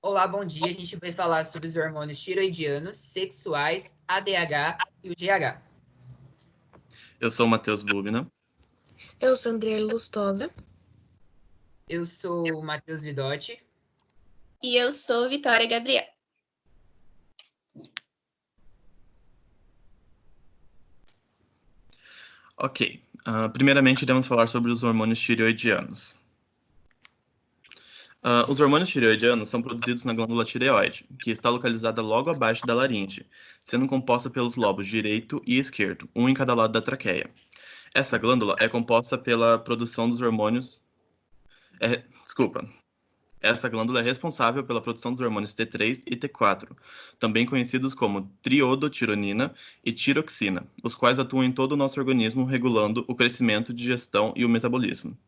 Olá, bom dia. A gente vai falar sobre os hormônios tiroidianos, sexuais, ADH e o GH. Eu sou o Matheus Bubna. Eu sou Andrea Lustosa. Eu sou o Matheus Vidotti. E eu sou Vitória Gabriel. Ok. Primeiramente, iremos falar sobre os hormônios tireoidianos. Os hormônios tireoidianos são produzidos na glândula tireoide, que está localizada logo abaixo da laringe, sendo composta pelos lobos direito e esquerdo, um em cada lado da traqueia. Essa glândula é composta pela produção dos hormônios... Essa glândula é responsável pela produção dos hormônios T3 e T4, também conhecidos como triodotironina e tiroxina, os quais atuam em todo o nosso organismo, regulando o crescimento, digestão e o metabolismo.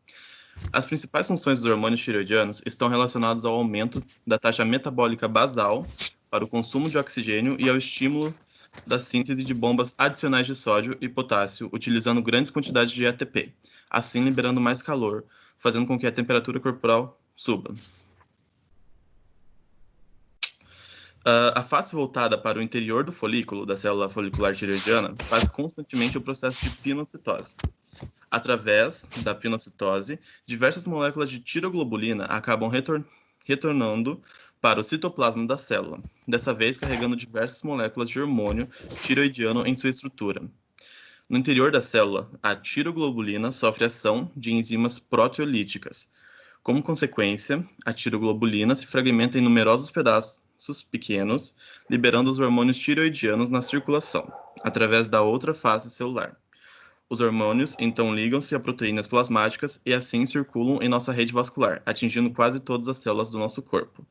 As principais funções dos hormônios tireoidianos estão relacionadas ao aumento da taxa metabólica basal para o consumo de oxigênio e ao estímulo da síntese de bombas adicionais de sódio e potássio, utilizando grandes quantidades de ATP, assim liberando mais calor, fazendo com que a temperatura corporal suba. A face voltada para o interior do folículo da célula folicular tireoidiana faz constantemente o processo de pinocitose. Através da pinocitose, diversas moléculas de tiroglobulina acabam retornando para o citoplasma da célula, dessa vez carregando diversas moléculas de hormônio tireoidiano em sua estrutura. No interior da célula, a tiroglobulina sofre ação de enzimas proteolíticas. Como consequência, a tiroglobulina se fragmenta em numerosos pedaços pequenos, liberando os hormônios tireoidianos na circulação, através da outra face celular. Os hormônios então ligam-se a proteínas plasmáticas e assim circulam em nossa rede vascular, atingindo quase todas as células do nosso corpo.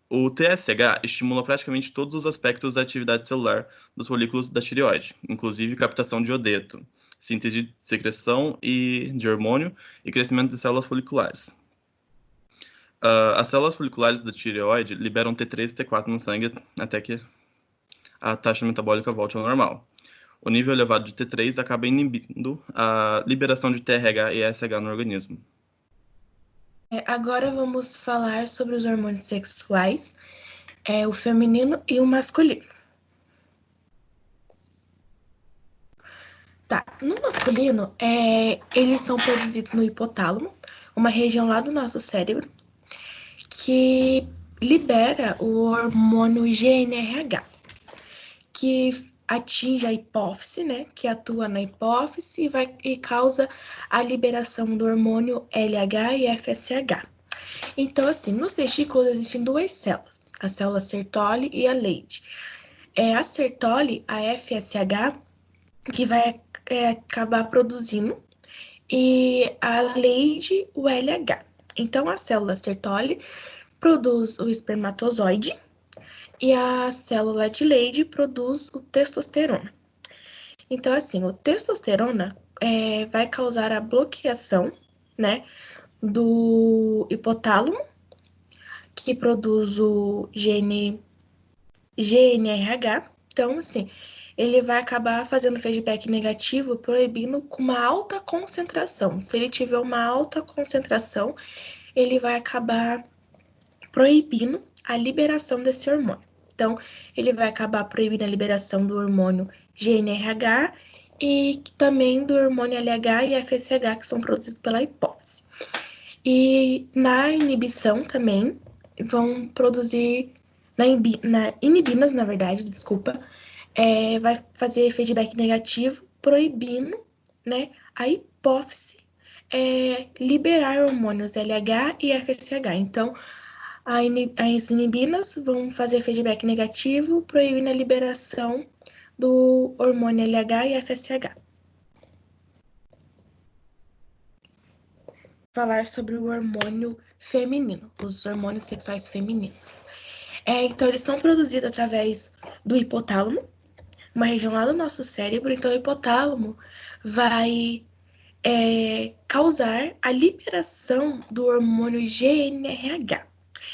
O TSH estimula praticamente todos os aspectos da atividade celular dos folículos da tireoide, inclusive captação de iodeto, síntese de secreção de hormônio e crescimento de células foliculares. As células foliculares da tireoide liberam T3 e T4 no sangue até que a taxa metabólica volte ao normal. O nível elevado de T3 acaba inibindo a liberação de TRH e SH no organismo. Agora vamos falar sobre os hormônios sexuais, o feminino e o masculino. Tá, no masculino, eles são produzidos no hipotálamo, uma região lá do nosso cérebro, que libera o hormônio GNRH, que atinge a hipófise, né, que atua na hipófise e causa a liberação do hormônio LH e FSH. Então, assim, nos testículos existem duas células, a célula Sertoli e a Leydig. A Sertoli, a FSH, que vai acabar produzindo, e a Leydig, o LH. Então, a célula Sertoli produz o espermatozoide e a célula de Leydig produz o testosterona. Então, assim, o testosterona vai causar a bloqueação, né, do hipotálamo, que produz o GNRH. Então, assim, ele vai acabar fazendo feedback negativo, proibindo com uma alta concentração. Se ele tiver uma alta concentração, ele vai acabar proibindo a liberação desse hormônio. Então, ele vai acabar proibindo a liberação do hormônio GNRH e também do hormônio LH e FSH, que são produzidos pela hipófise. E na inibição também vão produzir, inibinas, na verdade, vai fazer feedback negativo, proibindo, né, a hipófise liberar hormônios LH e FSH. Então, as inibinas vão fazer feedback negativo, proibindo a liberação do hormônio LH e FSH. Falar sobre o hormônio feminino, os hormônios sexuais femininos. Então, eles são produzidos através do hipotálamo, uma região lá do nosso cérebro. Então, o hipotálamo vai causar a liberação do hormônio GNRH.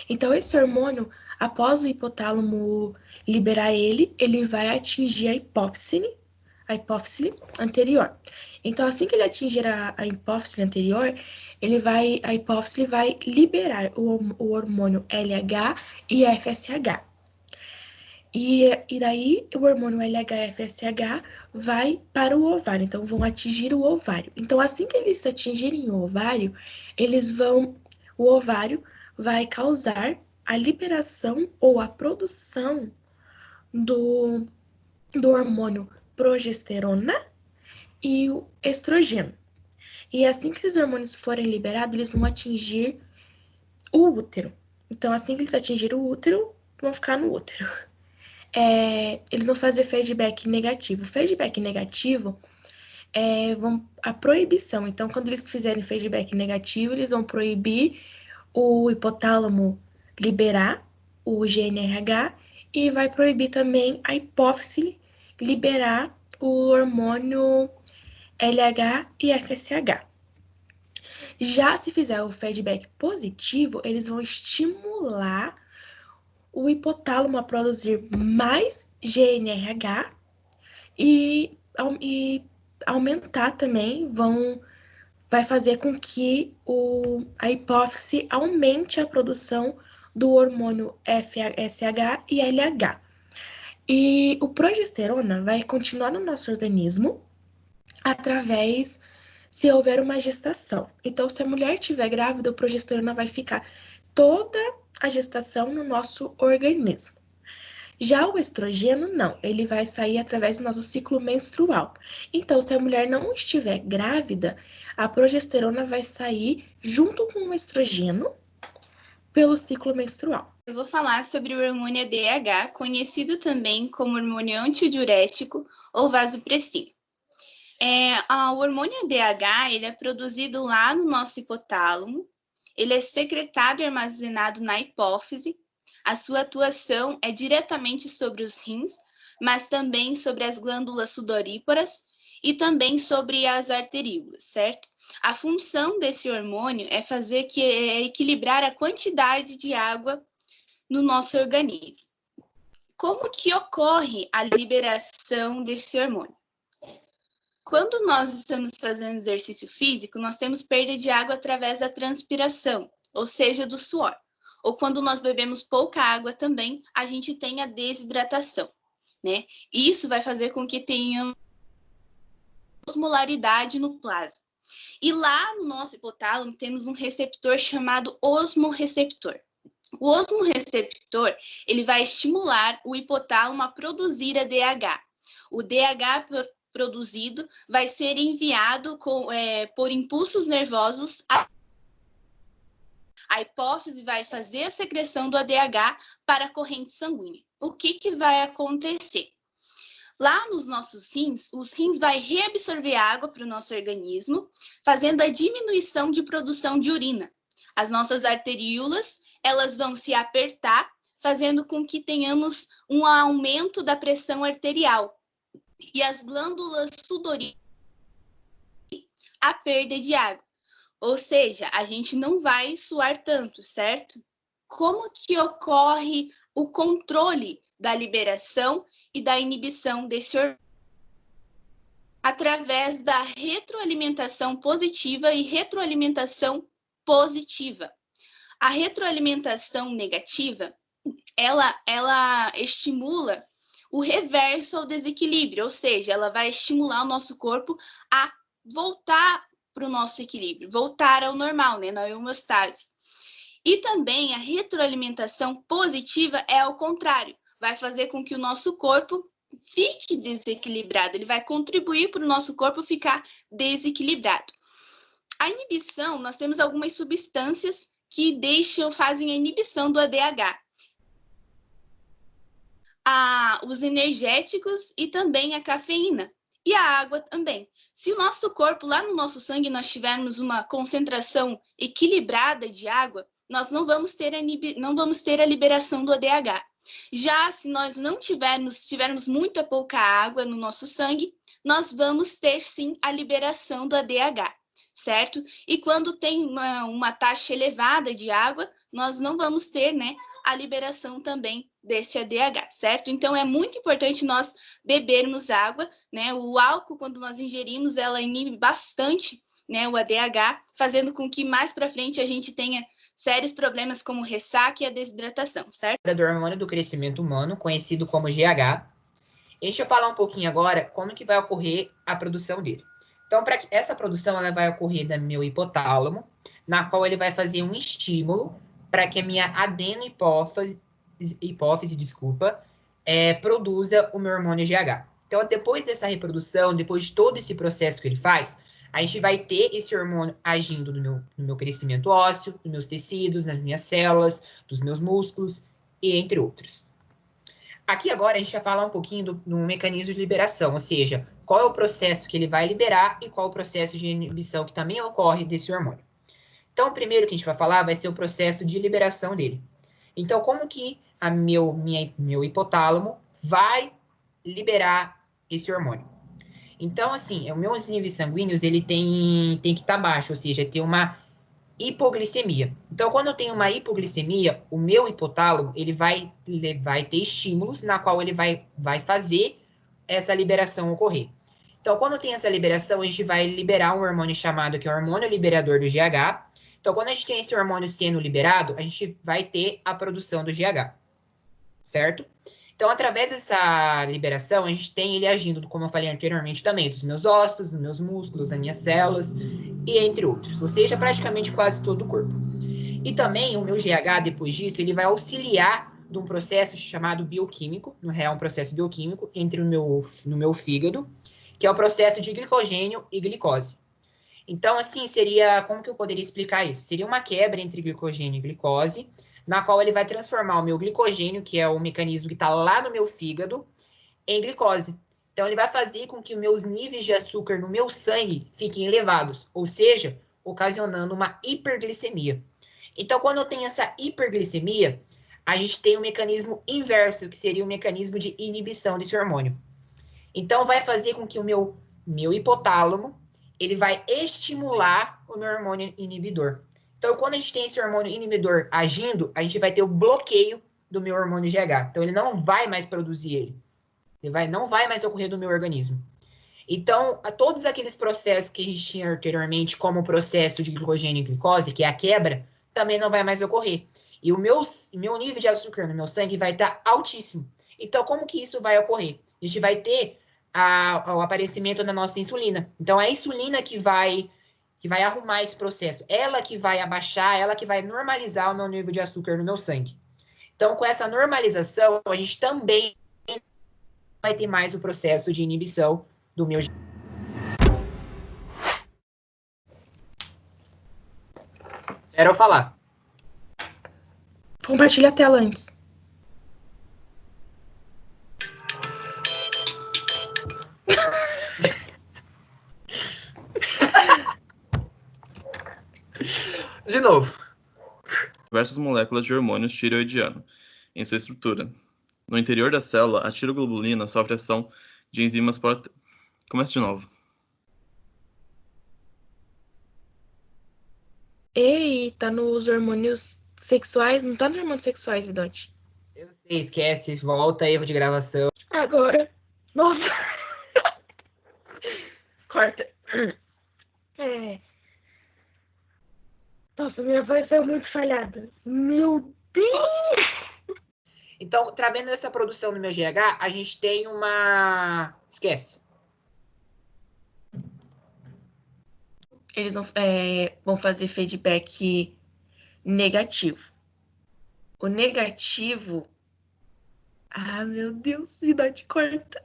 Então, esse hormônio, após o hipotálamo liberar ele vai atingir a hipófise anterior. Então, assim que ele atingir a hipófise anterior, a hipófise vai liberar o hormônio LH e FSH. E daí, o hormônio LH e FSH vai para o ovário, então vão atingir o ovário. Então, assim que eles atingirem o ovário, o ovário vai causar a liberação ou a produção do hormônio progesterona e o estrogênio. E assim que esses hormônios forem liberados, eles vão atingir o útero. Então, assim que eles atingirem o útero, vão ficar no útero. Eles vão fazer feedback negativo. Feedback negativo a proibição. Então, quando eles fizerem feedback negativo, eles vão proibir o hipotálamo liberar o GNRH e vai proibir também a hipófise liberar o hormônio LH e FSH. Já se fizer o feedback positivo, eles vão estimular o hipotálamo a produzir mais GNRH e aumentar também, vai fazer com que a hipófise aumente a produção do hormônio FSH e LH. E o progesterona vai continuar no nosso organismo se houver uma gestação. Então, se a mulher estiver grávida, a progesterona vai ficar toda a gestação no nosso organismo. Já o estrogênio, não. Ele vai sair através do nosso ciclo menstrual. Então, se a mulher não estiver grávida, a progesterona vai sair junto com o estrogênio pelo ciclo menstrual. Eu vou falar sobre o hormônio ADH, conhecido também como hormônio antidiurético ou vasopressivo. O hormônio ADH, ele é produzido lá no nosso hipotálamo, ele é secretado e armazenado na hipófise. A sua atuação é diretamente sobre os rins, mas também sobre as glândulas sudoríparas e também sobre as arteríolas, certo? A função desse hormônio é equilibrar a quantidade de água no nosso organismo. Como que ocorre a liberação desse hormônio? Quando nós estamos fazendo exercício físico, nós temos perda de água através da transpiração, ou seja, do suor. Ou quando nós bebemos pouca água também, a gente tem a desidratação, né? Isso vai fazer com que tenhamos osmolaridade no plasma. E lá no nosso hipotálamo temos um receptor chamado osmorreceptor. O osmorreceptor, ele vai estimular o hipotálamo a produzir ADH. O DH produzido vai ser enviado por impulsos nervosos. A hipófise vai fazer a secreção do ADH para a corrente sanguínea. O que vai acontecer? Lá nos nossos rins, os rins vai reabsorver água para o nosso organismo, fazendo a diminuição de produção de urina. As nossas arteríolas, elas vão se apertar, fazendo com que tenhamos um aumento da pressão arterial. E as glândulas sudoríparas, a perda de água. Ou seja, a gente não vai suar tanto, certo? Como que ocorre o controle da liberação e da inibição desse hormônio? Através da retroalimentação positiva e retroalimentação positiva. A retroalimentação negativa, ela estimula o reverso ao desequilíbrio, ou seja, ela vai estimular o nosso corpo a voltar para o nosso equilíbrio, voltar ao normal, né, na homeostase. E também a retroalimentação positiva é ao contrário, vai fazer com que o nosso corpo fique desequilibrado, ele vai contribuir para o nosso corpo ficar desequilibrado. A inibição, nós temos algumas substâncias que fazem a inibição do ADH. Os energéticos e também a cafeína. E a água também. Se o nosso corpo, lá no nosso sangue, nós tivermos uma concentração equilibrada de água, nós não vamos ter a liberação do ADH. Já se nós não tivermos muita pouca água no nosso sangue, nós vamos ter sim a liberação do ADH. certo? E quando tem uma taxa elevada de água, nós não vamos ter, né, a liberação também desse ADH, certo? Então, é muito importante nós bebermos água, né? O álcool, quando nós ingerimos, ela inibe bastante, né, o ADH, fazendo com que mais para frente a gente tenha sérios problemas como ressaca e a desidratação, certo? Do hormônio do crescimento humano, conhecido como GH. E deixa eu falar um pouquinho agora como que vai ocorrer a produção dele. Então, para que essa produção ela vai ocorrer no meu hipotálamo, na qual ele vai fazer um estímulo para que a minha adenohipófise, produza o meu hormônio GH. Então, depois dessa reprodução, depois de todo esse processo que ele faz, a gente vai ter esse hormônio agindo no meu crescimento ósseo, nos meus tecidos, nas minhas células, dos meus músculos, e entre outros. Aqui agora a gente vai falar um pouquinho do mecanismo de liberação, ou seja, qual é o processo que ele vai liberar e qual é o processo de inibição que também ocorre desse hormônio. Então, o primeiro que a gente vai falar vai ser o processo de liberação dele. Então, como que meu hipotálamo vai liberar esse hormônio? Então, assim, os meus níveis sanguíneos, ele tem que estar baixo, ou seja, tem uma hipoglicemia. Então, quando eu tenho uma hipoglicemia, o meu hipotálamo, ele vai ter estímulos na qual ele vai fazer essa liberação ocorrer. Então, quando tem essa liberação, a gente vai liberar um hormônio chamado, que é o hormônio liberador do GH. Então, quando a gente tem esse hormônio sendo liberado, a gente vai ter a produção do GH, certo? Então, através dessa liberação, a gente tem ele agindo, como eu falei anteriormente também, dos meus ossos, dos meus músculos, das minhas células, e entre outros. Ou seja, praticamente quase todo o corpo. E também o meu GH, depois disso, ele vai auxiliar de um processo chamado bioquímico, no real, um processo bioquímico, no meu fígado, que é o processo de glicogênio e glicose. Então, assim, como que eu poderia explicar isso? Seria uma quebra entre glicogênio e glicose, na qual ele vai transformar o meu glicogênio, que é o mecanismo que está lá no meu fígado, em glicose. Então, ele vai fazer com que os meus níveis de açúcar no meu sangue fiquem elevados, ou seja, ocasionando uma hiperglicemia. Então, quando eu tenho essa hiperglicemia, a gente tem um mecanismo inverso, que seria o mecanismo de inibição desse hormônio. Então, vai fazer com que o meu hipotálamo, ele vai estimular o meu hormônio inibidor. Então, quando a gente tem esse hormônio inibidor agindo, a gente vai ter o bloqueio do meu hormônio GH. Então, ele não vai mais produzir ele. Não vai mais ocorrer no meu organismo. Então, todos aqueles processos que a gente tinha anteriormente, como o processo de glicogênio e glicose, que é a quebra, também não vai mais ocorrer. E o meu nível de açúcar no meu sangue vai estar altíssimo. Então, como que isso vai ocorrer? A gente vai ter o aparecimento da nossa insulina. Então, é a insulina que vai arrumar esse processo. Ela que vai abaixar, ela que vai normalizar o meu nível de açúcar no meu sangue. Então, com essa normalização, a gente também vai ter mais o processo de inibição do meu... Era eu falar. Compartilha a tela antes. De novo. Diversas moléculas de hormônios tireoidiano em sua estrutura. No interior da célula, a tiroglobulina sofre ação de enzimas Começa de novo. Ei, tá nos hormônios sexuais. Não tá nos hormônios sexuais, Vidote. Eu sei, esquece, volta, erro de gravação. Agora. Nossa. Corta. Nossa, minha voz é muito falhada. Meu Deus! Então, através dessa produção no meu GH, a gente tem uma... Esquece. Eles vão fazer feedback negativo. O negativo... Ah, meu Deus, Vidote, corta.